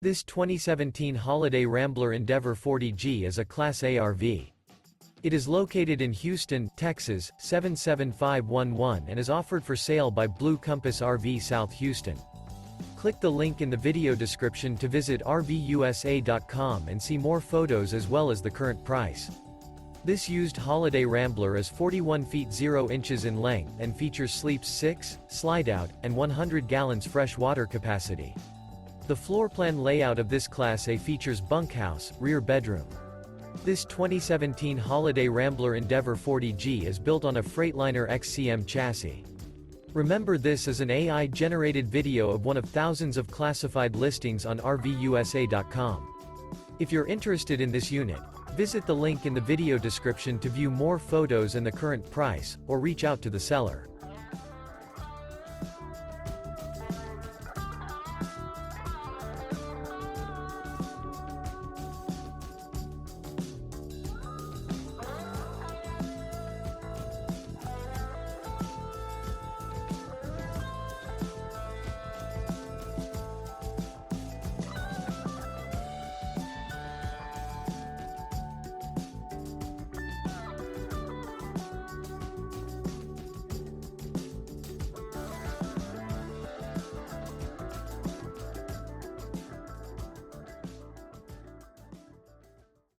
This 2017 Holiday Rambler Endeavor 40G is a Class A RV. It is located in Houston, Texas, 77511 and is offered for sale by Blue Compass RV South Houston. Click the link in the video description to visit RVUSA.com and see more photos as well as the current price. This used Holiday Rambler is 41 feet 0 inches in length and features sleeps 6, Slideout, and 100 gallons fresh water capacity. The floor plan layout of this Class A features bunkhouse, rear bedroom. This 2017 Holiday Rambler Endeavor 40G is built on a Freightliner XCM chassis. Remember, this is an AI-generated video of one of thousands of classified listings on RVUSA.com. If you're interested in this unit, visit the link in the video description to view more photos and the current price, or reach out to the seller.